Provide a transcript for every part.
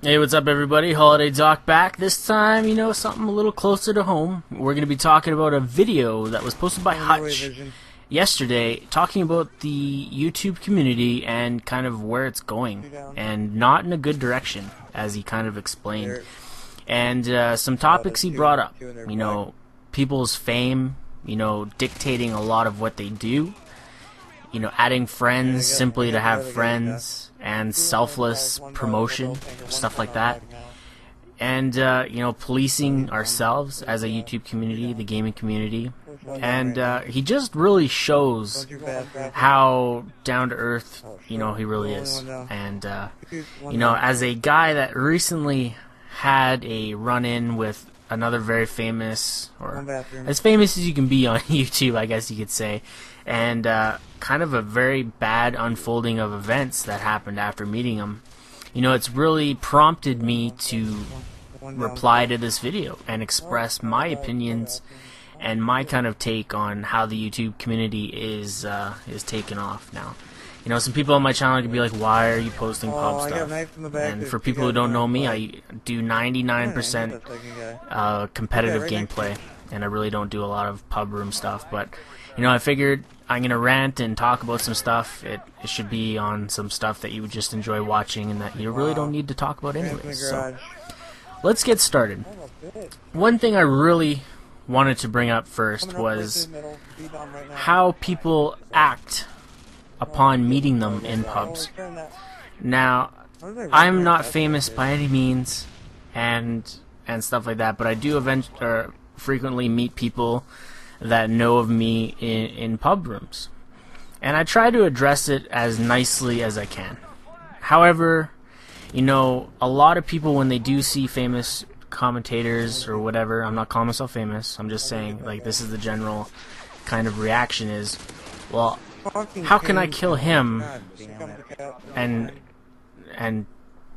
Hey, what's up everybody? Holiday Doc back. This time, something a little closer to home. We're going to be talking about a video that was posted by Hutch yesterday, talking about the YouTube community and kind of where it's going, and not in a good direction, as he kind of explained. And some topics he brought up, people's fame, dictating a lot of what they do, adding friends simply to have friends, and selfless promotion, stuff like that. And, policing ourselves as a YouTube community, the gaming community. And he just really shows how down-to-earth, he really is. And, as a guy that recently had a run-in with another very famous, or as famous as you can be on YouTube, I guess you could say, and kind of a very bad unfolding of events that happened after meeting him. It's really prompted me to reply to this video and express my opinions and my kind of take on how the YouTube community is taking off now. Some people on my channel could be like, why are you posting pub stuff? And for people who don't know me, I do 99% competitive gameplay, and I really don't do a lot of pub room stuff. But, I figured I'm going to rant and talk about some stuff. It should be on some stuff that you would just enjoy watching and that you really don't need to talk about anyways. So, let's get started. One thing I really wanted to bring up first was how people act upon meeting them in pubs. Now, I'm not famous by any means and stuff like that, but I do frequently meet people that know of me in pub rooms, and I try to address it as nicely as I can. However, a lot of people, when they do see famous commentators or whatever, I'm not calling myself famous, I'm just saying, like, this is the general kind of reaction is, well, how can I kill him and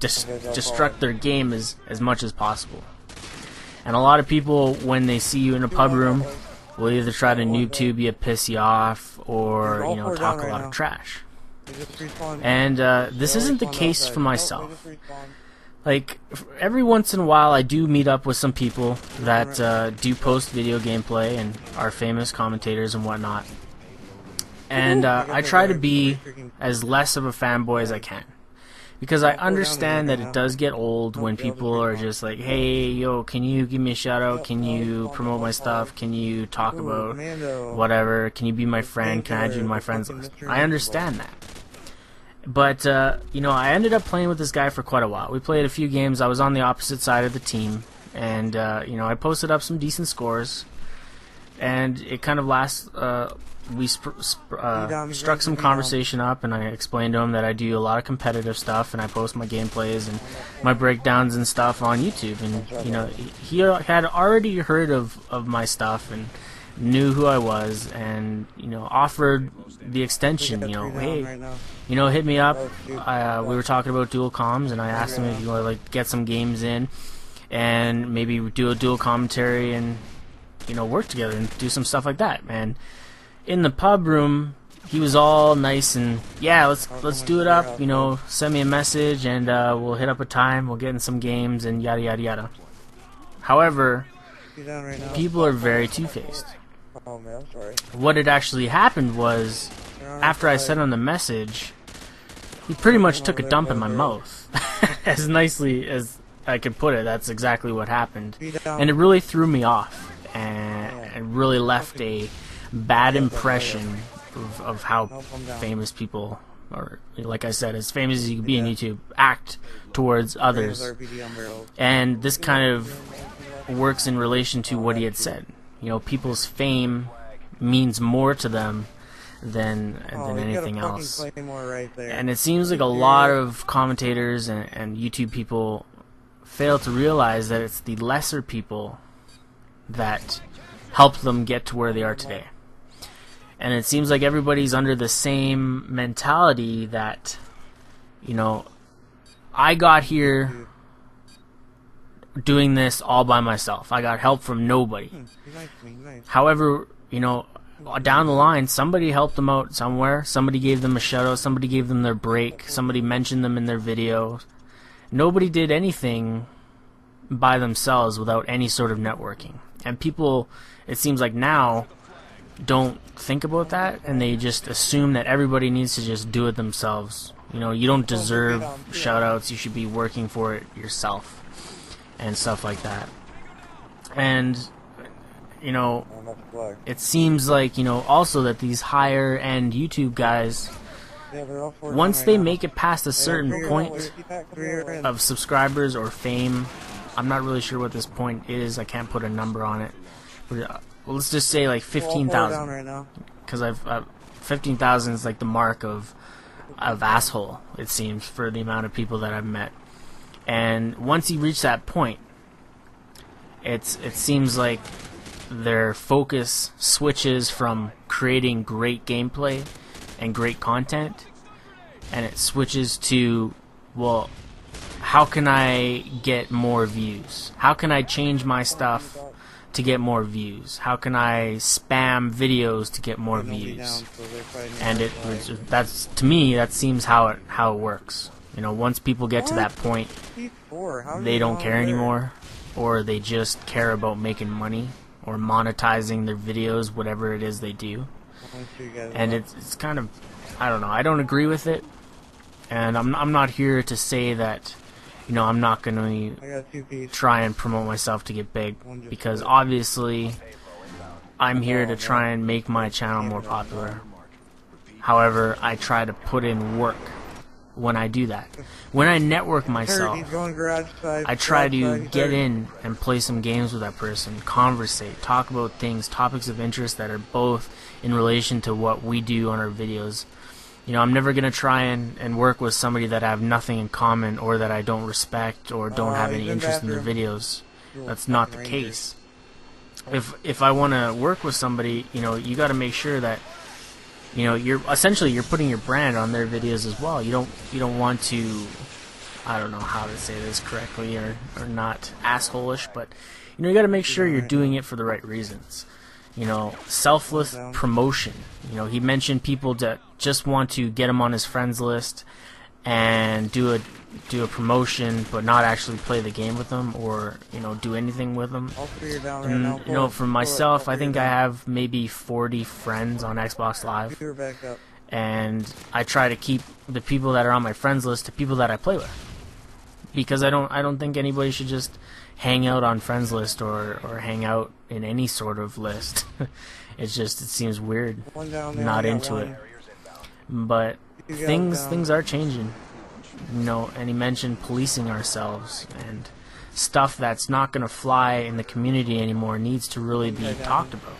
destruct their game as much as possible? And a lot of people, when they see you in a pub room, will either try to noob tube you, piss you off, or talk a lot of trash. And this isn't the case for myself. Like, every once in a while I do meet up with some people that do post video gameplay and are famous commentators and whatnot. And I try to be as less of a fanboy as I can, because I understand that it does get old when people are just like, hey, yo, can you give me a shout out? Can you promote my stuff? Can you talk about whatever? Can you be my friend? Can I add you to my friends list? I understand that. But, I ended up playing with this guy for quite a while. We played a few games. I was on the opposite side of the team, and, I posted up some decent scores, and it kind of we struck some conversation up, and I explained to him that I do a lot of competitive stuff, and I post my gameplays and my breakdowns and stuff on YouTube. And he had already heard of my stuff and knew who I was, and offered the extension. Hey, hit me up. We were talking about dual comms, and I asked him if he wanted to get some games in and maybe do a dual commentary and work together and do some stuff like that. And in the pub room, he was all nice and, yeah, let's do it up, send me a message and we'll hit up a time, we'll get in some games and yada yada yada. However, people are very two-faced. What had actually happened was, after I sent him the message, he pretty much took a dump in my mouth. As nicely as I could put it, that's exactly what happened. And it really threw me off, and it really left a bad impression of how famous people, or like I said, as famous as you can be on YouTube, act towards others. And this kind of works in relation to what he had said. People's fame means more to them than anything else. And it seems like a lot of commentators and YouTube people fail to realize that it's the lesser people that helped them get to where they are today. And it seems like everybody's under the same mentality that, I got here doing this all by myself. I got help from nobody. However, down the line, somebody helped them out somewhere. Somebody gave them a shout out. Somebody gave them their break. Somebody mentioned them in their video. nobody did anything by themselves without any sort of networking. And people, it seems like now, don't think about that, and they just assume that everybody needs to just do it themselves. You know, you don't deserve shout-outs, you should be working for it yourself, and stuff like that. And, you know, it seems like, you know, also that these higher-end YouTube guys, once they make it past a certain point of subscribers or fame, I'm not really sure what this point is, I can't put a number on it. Well, let's just say like 15,000, because 15,000 is like the mark of asshole, it seems, for the amount of people that I've met. And once you reach that point, it seems like their focus switches from creating great gameplay and great content, and it switches to, well, how can I get more views? How can I change my stuff to get more views? How can I spam videos to get more views? And that's, to me, that seems how it works. You know, once people get to that point, they don't care anymore, or they just care about making money or monetizing their videos, whatever it is they do. And it's kind of, I don't know, I don't agree with it, and I'm not here to say that, you know, I'm not going to try and promote myself to get big, because obviously I'm here to try and make my channel more popular. However, I try to put in work when I do that. When I network myself, I try to get in and play some games with that person, conversate, talk about things, topics of interest that are both in relation to what we do on our videos. You know, I'm never going to try and work with somebody that I have nothing in common, or that I don't respect or don't have any interest in their videos. That's not the case. If I want to work with somebody, you know, you got to make sure that, you know, you're putting your brand on their videos as well. You don't want to, I don't know how to say this correctly or not asshole-ish, but, you know, you got to make sure you're doing it for the right reasons. You know, selfless promotion. You know, he mentioned people that just want to get him on his friends list and do a promotion, but not actually play the game with them, or, you know, do anything with them. And, you know, for myself, I think I have maybe 40 friends on Xbox Live, and I try to keep the people that are on my friends list to people that I play with, because I don't think anybody should just hang out on friends list or hang out in any sort of list. It seems weird. Not into it. But things are changing. You know, and he mentioned policing ourselves, and stuff that's not going to fly in the community anymore needs to really be talked about.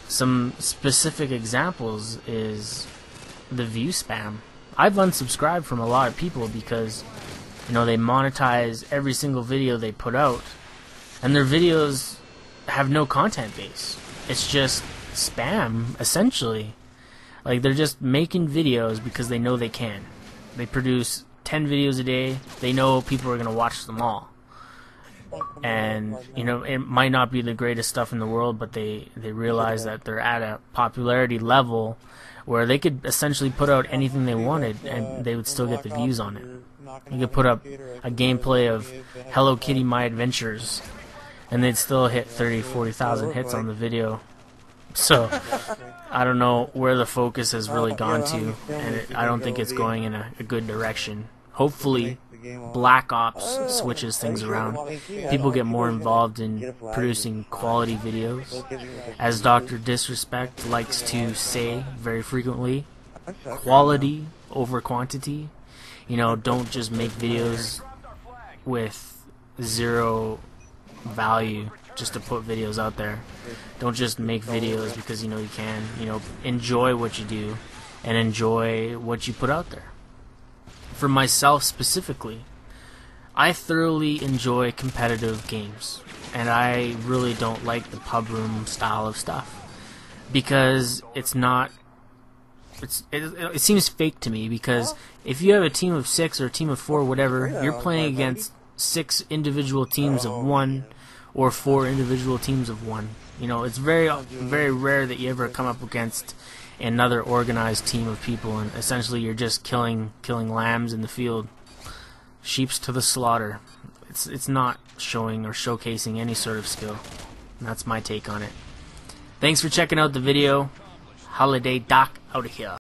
Some specific examples is the view spam. I've unsubscribed from a lot of people because, you know, they monetize every single video they put out, and their videos have no content base. It's just spam, essentially. Like, they're just making videos because they know they can. They produce 10 videos a day. They know people are going to watch them all. And, you know, it might not be the greatest stuff in the world, but they realize that they're at a popularity level where they could essentially put out anything they wanted and they would still get the views on it. You could put up a gameplay of Hello Kitty My Adventures and they'd still hit 30,000-40,000 hits on the video. So I don't know where the focus has really gone to, and I don't think it's going in a good direction. Hopefully Black Ops switches things around. People get more involved in producing quality videos. As Dr. Disrespect likes to say very frequently, quality over quantity. You know, don't just make videos with zero value just to put videos out there. Don't just make videos because you know you can. You know, enjoy what you do and enjoy what you put out there. For myself specifically, I thoroughly enjoy competitive games, and I really don't like the pub room style of stuff because it's not. It seems fake to me, because if you have a team of 6 or a team of 4, whatever, you're playing against 6 individual teams of 1 or 4 individual teams of 1. You know, it's very rare that you ever come up against another organized team of people, and essentially you're just killing lambs in the field. sheeps to the slaughter. It's not showing or showcasing any sort of skill. And that's my take on it. Thanks for checking out the video. Holiday Doc out of here.